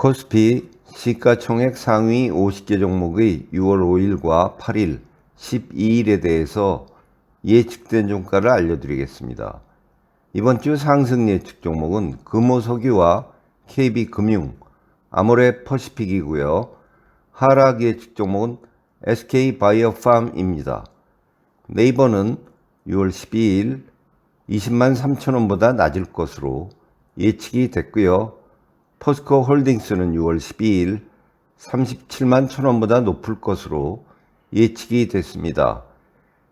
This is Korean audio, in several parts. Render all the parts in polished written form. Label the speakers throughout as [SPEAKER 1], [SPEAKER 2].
[SPEAKER 1] 코스피 시가총액 상위 50개 종목의 6월 5일과 8일, 12일에 대해서 예측된 종가를 알려드리겠습니다. 이번 주 상승 예측 종목은 금호석유와 KB금융, 아모레퍼시픽이고요. 하락 예측 종목은 SK바이오팜입니다. 네이버는 6월 12일 20만 3천원보다 낮을 것으로 예측이 됐고요. 포스코홀딩스는 6월 12일 37만 1천원보다 높을 것으로 예측이 됐습니다.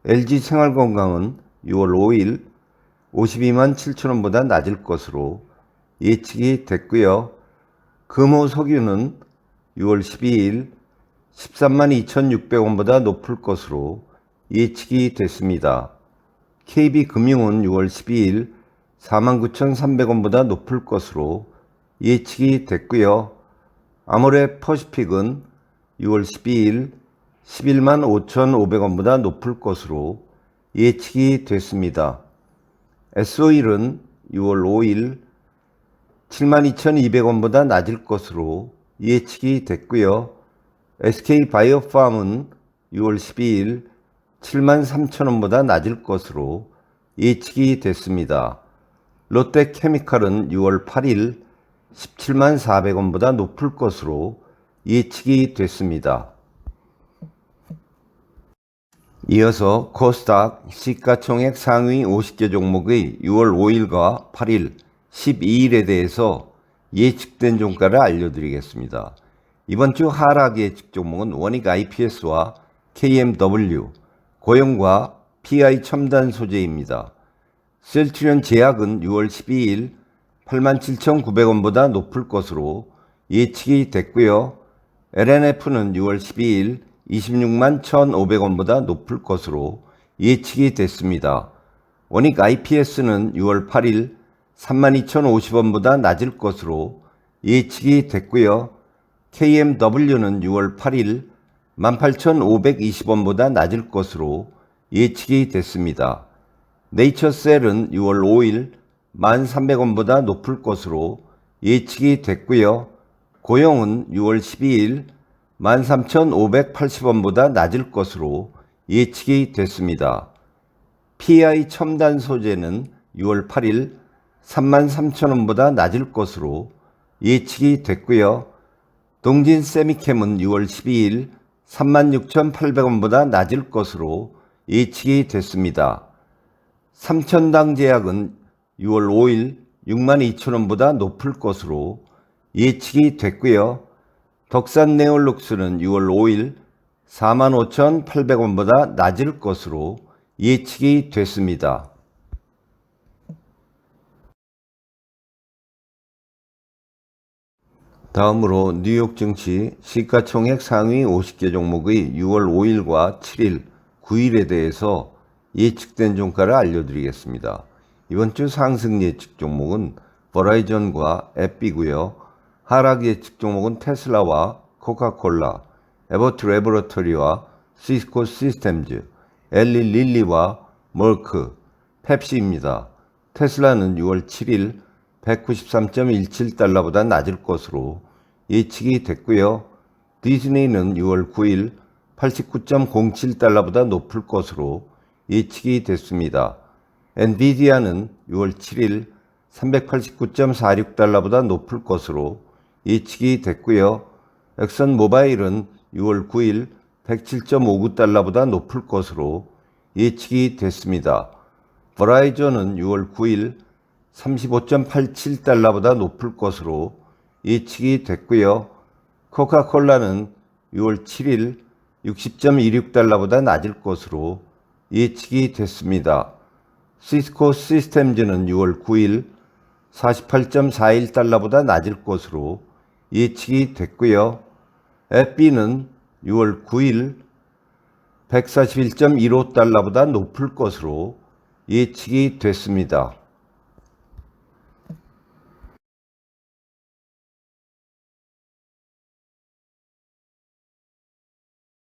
[SPEAKER 1] LG생활건강은 6월 5일 52만 7천원보다 낮을 것으로 예측이 됐고요. 금호석유는 6월 12일 13만 2,600원보다 높을 것으로 예측이 됐습니다. KB금융은 6월 12일 49,300원보다 높을 것으로 예측이 됐고요. 아모레퍼시픽은 6월 12일 11만 5,500원보다 높을 것으로 예측이 됐습니다. S-OIL은 6월 5일 72,200원보다 낮을 것으로 예측이 됐고요. SK바이오팜은 6월 12일 7만 3천원보다 낮을 것으로 예측이 됐습니다. 롯데케미칼은 6월 8일 17만 400원보다 높을 것으로 예측이 됐습니다. 이어서 코스닥 시가총액 상위 50개 종목의 6월 5일과 8일, 12일에 대해서 예측된 종가를 알려드리겠습니다. 이번 주 하락 예측 종목은 원익 IPS와 KMW, 고용과 PI 첨단 소재입니다. 셀트리온 제약은 6월 12일 87,900원보다 높을 것으로 예측이 됐고요. LNF는 6월 12일 26만 1,500원보다 높을 것으로 예측이 됐습니다. 원익 IPS는 6월 8일 32,050원보다 낮을 것으로 예측이 됐고요. KMW는 6월 8일 18,520원보다 낮을 것으로 예측이 됐습니다. 네이처셀은 6월 5일 1,300원보다 높을 것으로 예측이 됐고요. 고용은 6월 12일 13,580원보다 낮을 것으로 예측이 됐습니다. PI 첨단 소재는 6월 8일 33,000원보다 낮을 것으로 예측이 됐고요. 동진 세미캠은 6월 12일 36,800원보다 낮을 것으로 예측이 됐습니다. 삼천당제약은 6월 5일 62,000원보다 높을 것으로 예측이 됐고요. 덕산네올룩스는 6월 5일 45,800원보다 낮을 것으로 예측이 됐습니다. 다음으로 뉴욕 증시 시가총액 상위 50개 종목의 6월 5일과 7일, 9일에 대해서 예측된 종가를 알려드리겠습니다. 이번 주 상승 예측 종목은 버라이전과 앱비고요. 하락 예측 종목은 테슬라와 코카콜라, 에버트 레보러토리와 시스코 시스템즈, 엘리 릴리와 멀크, 펩시입니다. 테슬라는 6월 7일 193.17달러보다 낮을 것으로 예측이 됐고요. 디즈니는 6월 9일 89.07달러보다 높을 것으로 예측이 됐습니다. 엔비디아는 6월 7일 389.46달러보다 높을 것으로 예측이 됐고요. 엑선 모바일은 6월 9일 107.59달러보다 높을 것으로 예측이 됐습니다. 버라이전은 6월 9일 35.87달러보다 높을 것으로 예측이 됐고요. 코카콜라는 6월 7일 60.26달러보다 낮을 것으로 예측이 됐습니다. 시스코 시스템즈는 6월 9일 48.41달러보다 낮을 것으로 예측이 됐고요. 앱비는 6월 9일 141.15달러보다 높을 것으로 예측이 됐습니다.